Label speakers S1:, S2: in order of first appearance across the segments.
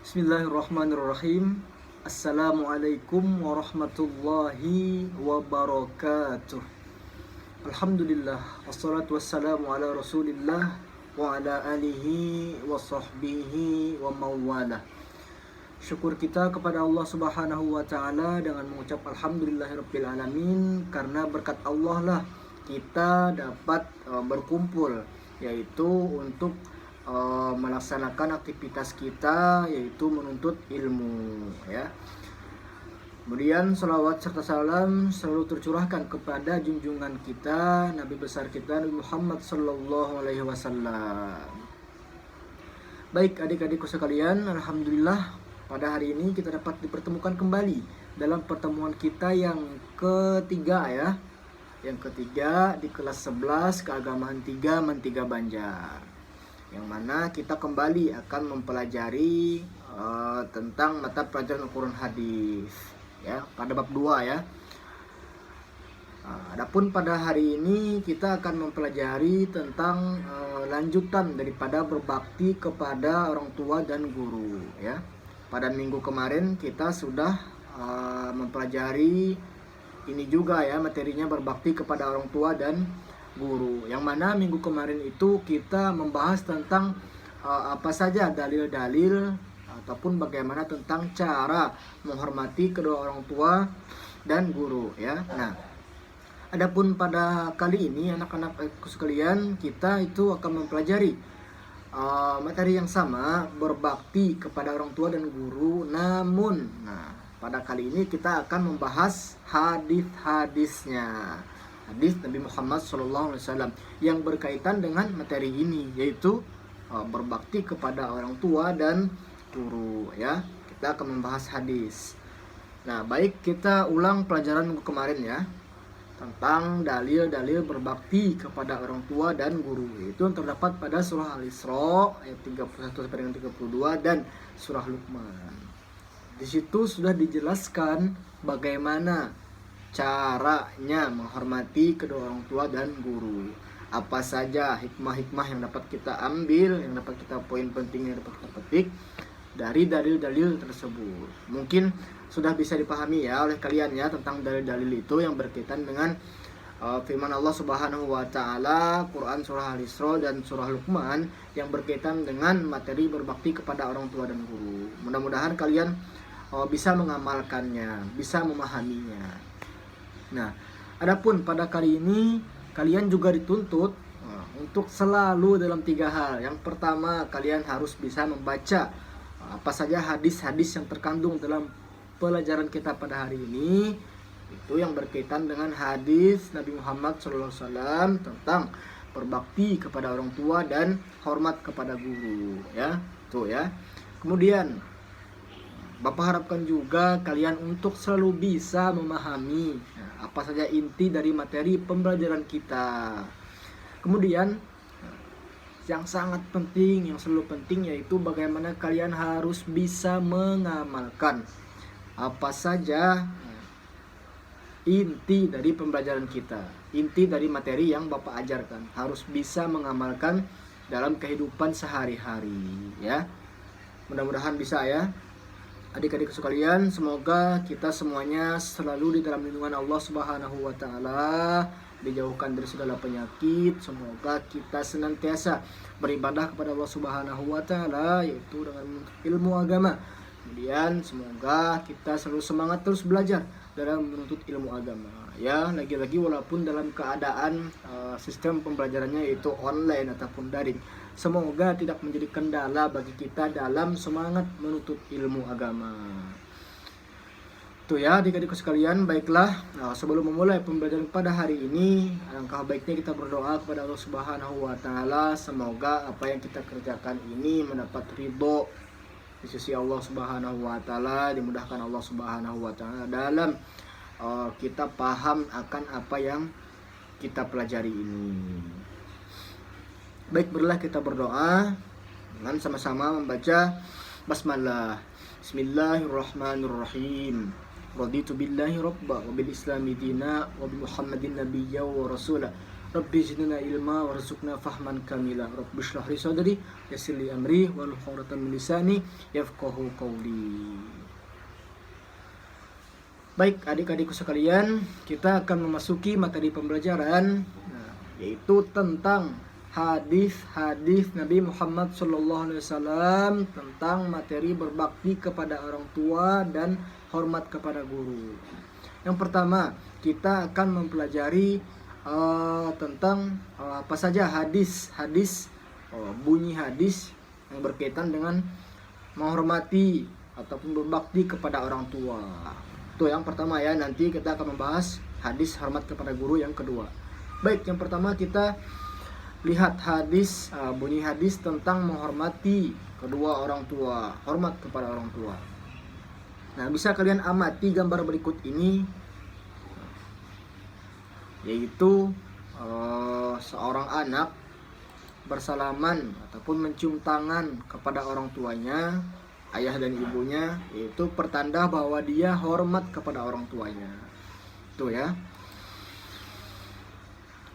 S1: Bismillahirrahmanirrahim. Assalamualaikum warahmatullahi wabarakatuh. Alhamdulillah, wassalatu wassalamu ala rasulillah wa ala alihi wa sahbihi wa mawala. Syukur kita kepada Allah subhanahu wa ta'ala dengan mengucap alhamdulillahirabbil alamin. Karena berkat Allah lah kita dapat berkumpul, yaitu untuk melaksanakan aktivitas kita, yaitu menuntut ilmu, ya. Kemudian salawat serta salam selalu tercurahkan kepada junjungan kita, Nabi besar kita, Nabi Muhammad sallallahu alaihi wasallam. Baik adik-adikku sekalian, alhamdulillah pada hari ini kita dapat dipertemukan kembali dalam pertemuan kita yang ketiga, ya. Yang ketiga di kelas 11 Keagamaan 3 Men3 Banjar, yang mana kita kembali akan mempelajari tentang mata pelajaran Al-Quran Hadis, ya, pada bab 2, ya. Adapun pada hari ini kita akan mempelajari tentang lanjutan daripada berbakti kepada orang tua dan guru, ya. Pada minggu kemarin kita sudah mempelajari ini juga, ya, materinya berbakti kepada orang tua dan guru, yang mana minggu kemarin itu kita membahas tentang apa saja dalil-dalil ataupun bagaimana tentang cara menghormati kedua orang tua dan guru, ya. Nah, adapun pada kali ini anak-anak sekalian, kita itu akan mempelajari materi yang sama, berbakti kepada orang tua dan guru. Namun, pada kali ini kita akan membahas hadis-hadisnya, hadis Nabi Muhammad SAW yang berkaitan dengan materi ini, yaitu berbakti kepada orang tua dan guru, ya. Kita akan membahas hadis. Nah, baik, kita ulang pelajaran minggu kemarin, ya, tentang dalil-dalil berbakti kepada orang tua dan guru. Itu yang terdapat pada surah Al-Isra ayat 31 sampai dengan 32 dan surah Luqman. Di situ sudah dijelaskan bagaimana caranya menghormati kedua orang tua dan guru. Apa saja hikmah-hikmah yang dapat kita ambil, yang dapat kita poin penting yang dapat kita petik dari dalil-dalil tersebut. Mungkin sudah bisa dipahami, ya, oleh kalian, ya, tentang dalil-dalil itu yang berkaitan dengan firman Allah Subhanahu wa taala, Quran surah Al-Isra dan surah Luqman yang berkaitan dengan materi berbakti kepada orang tua dan guru. Mudah-mudahan kalian bisa mengamalkannya, bisa memahaminya. Nah, adapun pada kali ini kalian juga dituntut untuk selalu dalam 3 hal. Yang pertama, kalian harus bisa membaca apa saja hadis-hadis yang terkandung dalam pelajaran kita pada hari ini. Itu yang berkaitan dengan hadis Nabi Muhammad SAW tentang berbakti kepada orang tua dan hormat kepada guru, ya. Tuh, ya. Kemudian Bapak harapkan juga kalian untuk selalu bisa memahami apa saja inti dari materi pembelajaran kita. Kemudian yang sangat penting, yang selalu penting, yaitu bagaimana kalian harus bisa mengamalkan apa saja inti dari pembelajaran kita, inti dari materi yang Bapak ajarkan. Harus bisa mengamalkan dalam kehidupan sehari-hari, ya. Mudah-mudahan bisa, ya. Adik-adik sekalian, semoga kita semuanya selalu di dalam lindungan Allah Subhanahu wa taala, dijauhkan dari segala penyakit. Semoga kita senantiasa beribadah kepada Allah Subhanahu wa taala, yaitu dengan ilmu agama. Kemudian semoga kita selalu semangat terus belajar dalam menuntut ilmu agama, ya. Lagi-lagi walaupun dalam keadaan sistem pembelajarannya yaitu online ataupun daring, semoga tidak menjadi kendala bagi kita dalam semangat menuntut ilmu agama. Tuh, ya, adik-adikku sekalian, baiklah. Sebelum memulai pembelajaran pada hari ini, alangkah baiknya kita berdoa kepada Allah Subhanahu wa taala, semoga apa yang kita kerjakan ini mendapat ridho di sisi Allah Subhanahu wa taala, dimudahkan Allah Subhanahu wa taala dalam kita paham akan apa yang kita pelajari ini. Baik, marilah kita berdoa dengan sama-sama membaca basmalah. Bismillahirrahmanirrahim. Raditu billahi rabba wa bil islami dina wa bi Muhammadin nabiyya wa rasula Rabbi zidna ilma warzuqna fahman kamila. Rabbi shrah li sadri yassir li amri wahlul 'uqdatam min lisani yafqahu qawli. Baik adik-adikku sekalian, kita akan memasuki materi pembelajaran, yaitu tentang hadis-hadis Nabi Muhammad SAW tentang materi berbakti kepada orang tua dan hormat kepada guru. Yang pertama, kita akan mempelajari tentang apa saja hadis-hadis, bunyi hadis yang berkaitan dengan menghormati ataupun berbakti kepada orang tua. Itu yang pertama ya, nanti kita akan membahas hadis hormat kepada guru yang kedua. Baik, yang pertama kita lihat hadis, bunyi hadis tentang menghormati kedua orang tua, hormat kepada orang tua. Nah, bisa kalian amati gambar berikut ini, yaitu seorang anak bersalaman ataupun mencium tangan kepada orang tuanya, ayah dan ibunya, yaitu pertanda bahwa dia hormat kepada orang tuanya. Itu ya.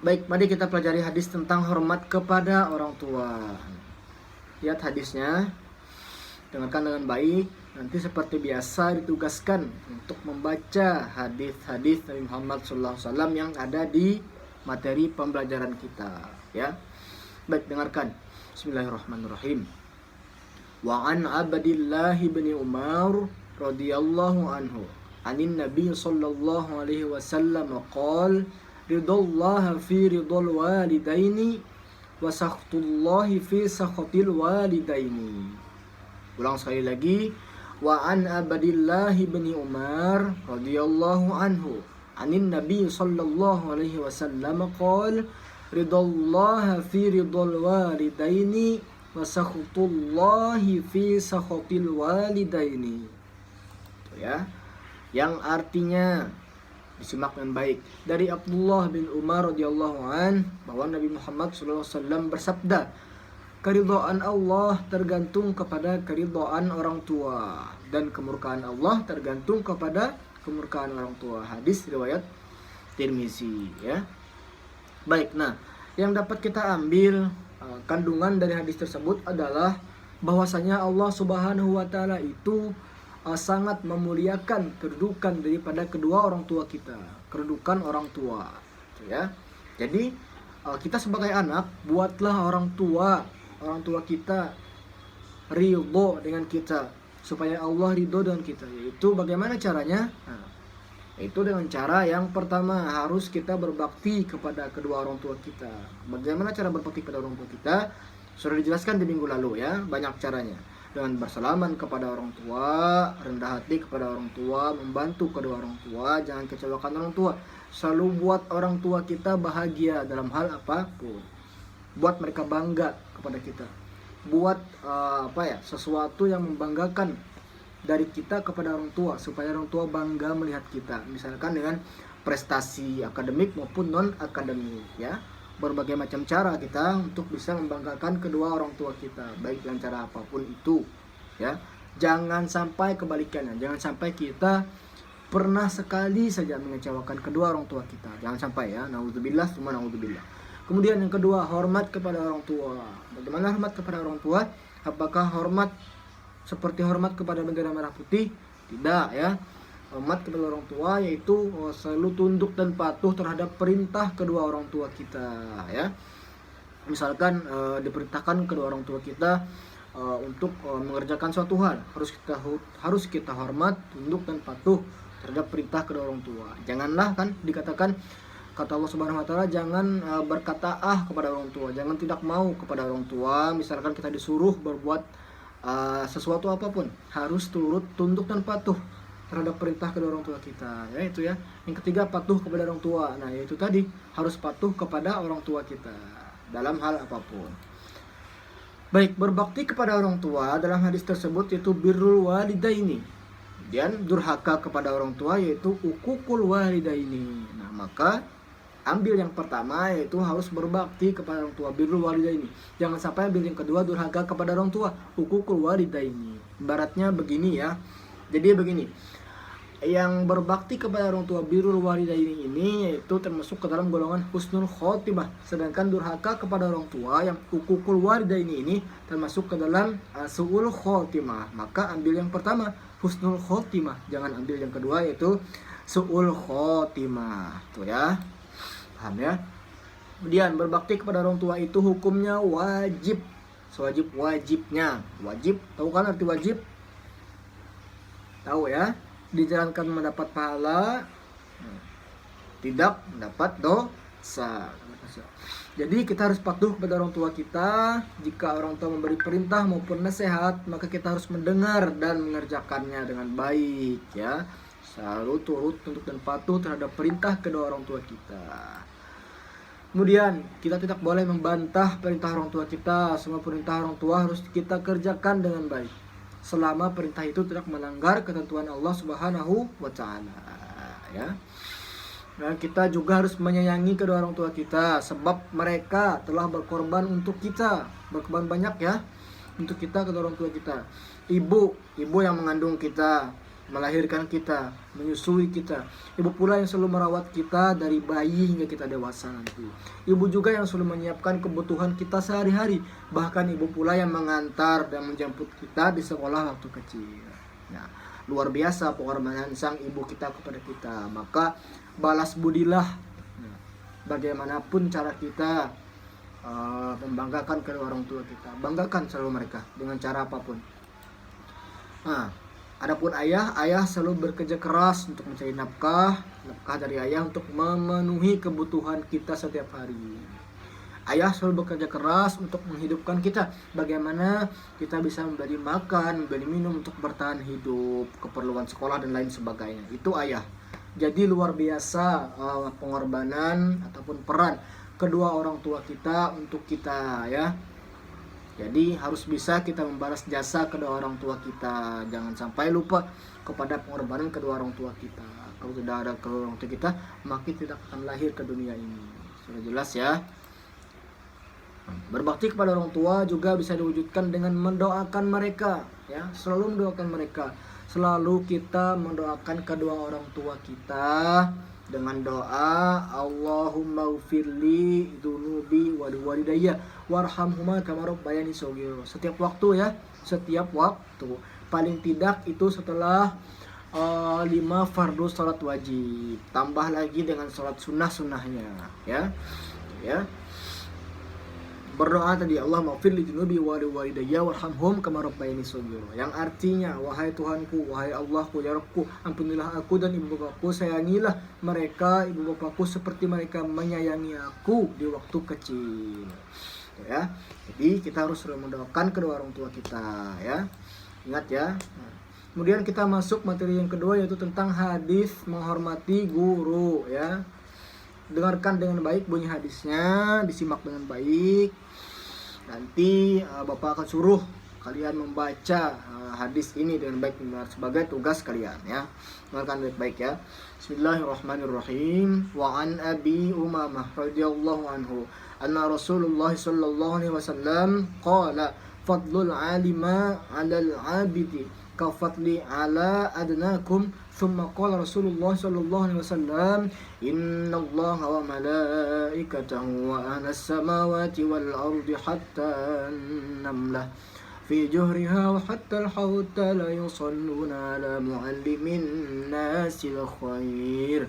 S1: Baik, mari kita pelajari hadis tentang hormat kepada orang tua. Lihat hadisnya, dengarkan dengan baik. Nanti seperti biasa ditugaskan untuk membaca hadis-hadis Nabi Muhammad SAW yang ada di materi pembelajaran kita. Ya, baik, dengarkan. Bismillahirrahmanirrahim. Wa an Abdillah bin Umar radhiyallahu anhu anin Nabi sallallahu alaihi wasallam qala ridallah fi ridal walidaini wa sakhtullah fi sakhatil walidaini. Ulang sekali lagi. Wa an Abdillah bin Umar radhiyallahu anhu anin Nabi sallallahu alaihi wasallam qala ridallah fi ridal walidaini wa sakhutullahi fi sakhatil walidaini. Itu ya, yang artinya disimak dengan baik. Dari Abdullah bin Umar radhiyallahu an bahwa Nabi Muhammad SAW bersabda, keridhaan Allah tergantung kepada keridhaan orang tua, dan kemurkaan Allah tergantung kepada kemurkaan orang tua. Hadis riwayat Tirmizi ya. Baik, nah yang dapat kita ambil kandungan dari hadis tersebut adalah bahwasanya Allah Subhanahu wa taala itu sangat memuliakan kedudukan daripada kedua orang tua kita, kedudukan orang tua, ya. Jadi kita sebagai anak, buatlah orang tua kita ridho dengan kita, supaya Allah ridho dengan kita. Yaitu bagaimana caranya? Itu dengan cara yang pertama, harus kita berbakti kepada kedua orang tua kita. Bagaimana cara berbakti kepada orang tua kita? Sudah dijelaskan di minggu lalu ya, banyak caranya. Dengan bersalaman kepada orang tua, rendah hati kepada orang tua, membantu kedua orang tua, jangan kecewakan orang tua. Selalu buat orang tua kita bahagia dalam hal apapun. Buat mereka bangga kepada kita. Buat sesuatu yang membanggakan dari kita kepada orang tua, supaya orang tua bangga melihat kita, misalkan dengan prestasi akademik maupun non akademik ya. Berbagai macam cara kita untuk bisa membanggakan kedua orang tua kita, baik dengan cara apapun itu ya. Jangan sampai kebalikannya, jangan sampai kita pernah sekali saja mengecewakan kedua orang tua kita, jangan sampai ya. Naudzubillah, summa naudzubillah. Kemudian yang kedua, hormat kepada orang tua. Bagaimana hormat kepada orang tua? Apakah hormat seperti hormat kepada bendera merah putih? Tidak ya. Hormat kepada orang tua yaitu selalu tunduk dan patuh terhadap perintah kedua orang tua kita ya. Misalkan diperintahkan kedua orang tua kita untuk mengerjakan suatu hal, harus kita hormat, tunduk dan patuh terhadap perintah kedua orang tua. Janganlah kan dikatakan, kata Allah Subhanahu wa taala, jangan berkata kepada orang tua, jangan tidak mau kepada orang tua. Misalkan kita disuruh berbuat sesuatu apapun, harus turut, tunduk dan patuh terhadap perintah kedua orang tua kita ya. Itu ya. Yang ketiga, patuh kepada orang tua. Nah, yaitu tadi, harus patuh kepada orang tua kita dalam hal apapun. Baik, berbakti kepada orang tua dalam hadis tersebut yaitu birrul walidaini. Dan durhaka kepada orang tua yaitu uququl walidaini. Nah, maka ambil yang pertama yaitu harus berbakti kepada orang tua, birrul walidaini. Jangan sampai ambil yang kedua, durhaka kepada orang tua, uququl walidaini. Ibaratnya begini ya. Jadi begini. yang berbakti kepada orang tua birrul walidaini ini yaitu termasuk ke dalam golongan husnul khotimah. Sedangkan durhaka kepada orang tua yang ukukul walidaini ini termasuk ke dalam su'ul khotimah. Maka ambil yang pertama husnul khotimah, jangan ambil yang kedua yaitu su'ul khotimah. Tuh ya. Paham ya? Kemudian berbakti kepada orang tua itu hukumnya wajib. Wajibnya. Wajib, tahu kan arti wajib? Tahu ya? Dijalankan mendapat pahala, tidak mendapat dosa. Jadi kita harus patuh kepada orang tua kita. Jika orang tua memberi perintah maupun nasihat, maka kita harus mendengar dan mengerjakannya dengan baik ya. Selalu turut, tunduk dan patuh terhadap perintah kedua orang tua kita. Kemudian kita tidak boleh membantah perintah orang tua kita. Semua perintah orang tua harus kita kerjakan dengan baik selama perintah itu tidak melanggar ketentuan Allah Subhanahu wa taala ya. Nah, kita juga harus menyayangi kedua orang tua kita sebab mereka telah berkorban untuk kita, berkorban banyak ya untuk kita, kedua orang tua kita. Ibu yang mengandung kita, melahirkan kita, menyusui kita. Ibu pula yang selalu merawat kita dari bayi hingga kita dewasa nanti. Ibu juga yang selalu menyiapkan kebutuhan kita sehari-hari. Bahkan ibu pula yang mengantar dan menjemput kita di sekolah waktu kecil. Nah, luar biasa pengorbanan sang ibu kita kepada kita. Maka balas budilah. Nah, bagaimanapun cara kita membanggakan kedua orang tua kita, banggakan selalu mereka dengan cara apapun. Nah, adapun ayah selalu bekerja keras untuk mencari nafkah dari ayah untuk memenuhi kebutuhan kita setiap hari. Ayah selalu bekerja keras untuk menghidupkan kita. Bagaimana kita bisa memberi makan, memberi minum untuk bertahan hidup, keperluan sekolah dan lain sebagainya. Itu ayah. Jadi luar biasa pengorbanan ataupun peran kedua orang tua kita untuk kita ya. Jadi harus bisa kita membalas jasa kedua orang tua kita. Jangan sampai lupa kepada pengorbanan kedua orang tua kita. Kalau tidak ada kedua orang tua kita, maka tidak akan lahir ke dunia ini. Sudah jelas ya. Berbakti kepada orang tua juga bisa diwujudkan dengan mendoakan mereka ya. Selalu mendoakan mereka. Selalu kita mendoakan kedua orang tua kita dengan doa Allahumma ufirli dunubi walidayya warhamhuma kama rabbayani shaghira. Setiap waktu ya, setiap waktu. Paling tidak itu setelah 5 fardu salat wajib. Tambah lagi dengan salat sunnah-sunnahnya ya. Ya. Berdoa tadi Allah maghfirli dunubi walidayya warhamhum kama rabbayani shaghira. Yang artinya wahai Tuhanku, wahai Allahku, ya Rabbku, ampunilah aku dan ibu bapakku, sayangilah mereka ibu bapakku seperti mereka menyayangi aku di waktu kecil. Ya. Jadi kita harus selalu mendoakan kedua orang tua kita ya. Ingat ya. Kemudian kita masuk materi yang kedua yaitu tentang hadis menghormati guru ya. Dengarkan dengan baik bunyi hadisnya, disimak dengan baik. Nanti Bapak akan suruh kalian membaca hadis ini dengan baik sebagai tugas kalian ya. Dengarkan baik-baik ya. Bismillahirrahmanirrahim. Wa an Abi Umamah radhiyallahu anhu anna Rasulullah sallallahu alaihi wasallam qala fadlul alima 'alal 'abidi ka fadli 'ala adnakum. ثم قال رسول الله صلى الله عليه وسلم إن الله وملائكته وأهل السماوات والأرض حتى النملة في جهرها وحتى الحوت لا يصلون على معلم الناس الخير.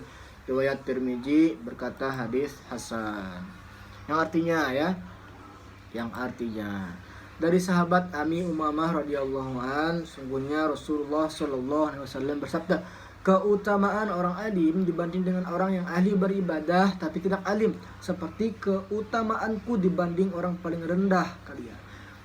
S1: Riwayat Tirmizi berkata hadis hasan. Yang artinya dari sahabat Ami Umamah radhiyallahu an, sungguhnya Rasulullah sallallahu alaihi wasallam bersabda, keutamaan orang alim dibanding dengan orang yang ahli beribadah tapi tidak alim seperti keutamaanku dibanding orang paling rendah kalian.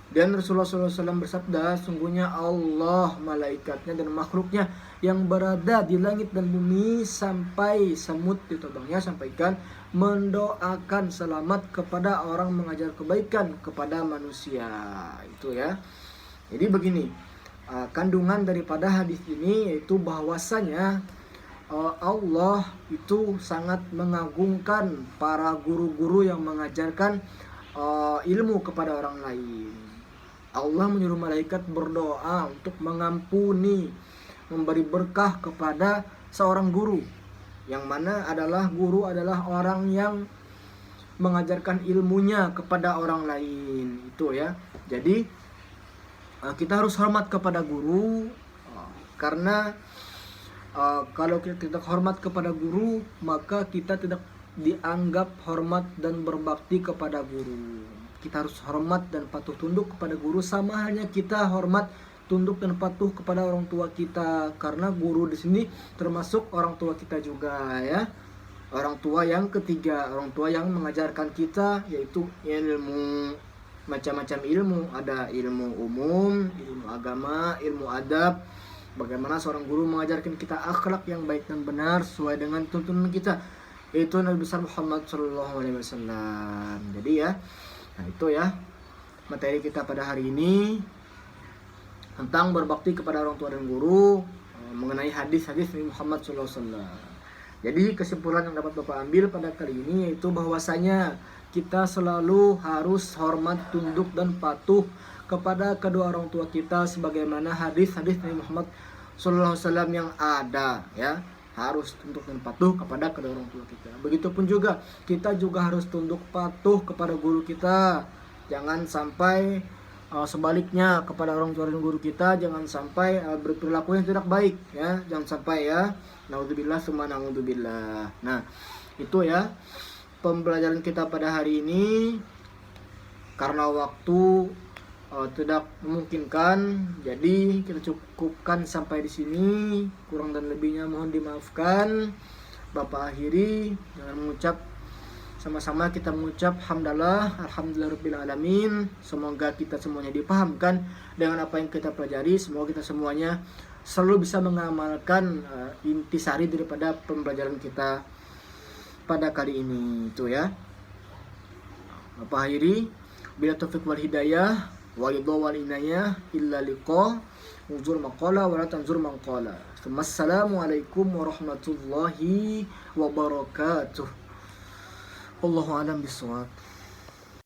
S1: Dan Rasulullah SAW bersabda, sungguhnya Allah, malaikatnya dan makhluknya yang berada di langit dan bumi sampai semut ditebangnya sampaikan mendoakan selamat kepada orang mengajar kebaikan kepada manusia. Itu ya. Jadi begini, kandungan daripada hadis ini yaitu bahwasanya Allah itu sangat mengagungkan para guru-guru yang mengajarkan ilmu kepada orang lain. Allah menyuruh malaikat berdoa untuk mengampuni, memberi berkah kepada seorang guru, yang mana adalah guru adalah orang yang mengajarkan ilmunya kepada orang lain, itu ya. Jadi kita harus hormat kepada guru, karena kalau kita hormat kepada guru, maka kita tidak dianggap hormat dan berbakti kepada guru. Kita harus hormat dan patuh tunduk kepada guru, sama halnya kita hormat, tunduk dan patuh kepada orang tua kita, karena guru di sini termasuk orang tua kita juga ya. Orang tua yang ketiga, orang tua yang mengajarkan kita, yaitu ilmu, macam-macam ilmu. Ada ilmu umum, ilmu agama, ilmu adab. Bagaimana seorang guru mengajarkan kita akhlak yang baik dan benar sesuai dengan tuntunan kita, itu Nabi besar Muhammad SAW. Jadi ya, nah itu ya materi kita pada hari ini tentang berbakti kepada orang tua dan guru, mengenai hadis-hadis Nabi Muhammad SAW. Jadi kesimpulan yang dapat Bapak ambil pada kali ini yaitu bahwasanya kita selalu harus hormat, tunduk dan patuh kepada kedua orang tua kita, sebagaimana hadis-hadis Nabi Muhammad SAW yang ada ya. Harus tunduk dan patuh kepada kedua orang tua kita. Begitupun juga kita juga harus tunduk patuh kepada guru kita. Jangan sampai sebaliknya kepada orang tua dan guru kita, jangan sampai berperilaku yang tidak baik ya. Jangan sampai ya. Naudzubillah summa naudzubillah. Nah, itu ya pembelajaran kita pada hari ini. Karena waktu tidak memungkinkan, jadi kita cukupkan sampai di sini. Kurang dan lebihnya mohon dimaafkan. Bapak akhiri dengan mengucap, sama-sama kita mengucap hamdalah, alhamdulillahirabbil alamin. Semoga kita semuanya dipahamkan dengan apa yang kita pelajari. Semoga kita semuanya selalu bisa mengamalkan intisari daripada pembelajaran kita pada kali ini, itu ya. Bapak akhiri, bila taufik wal hidayah wa ridha wal inayah illa liqa uzur maqala wa la tanzur maqala. Assalamualaikum warahmatullahi wabarakatuh. Allahu a'lam bishawab.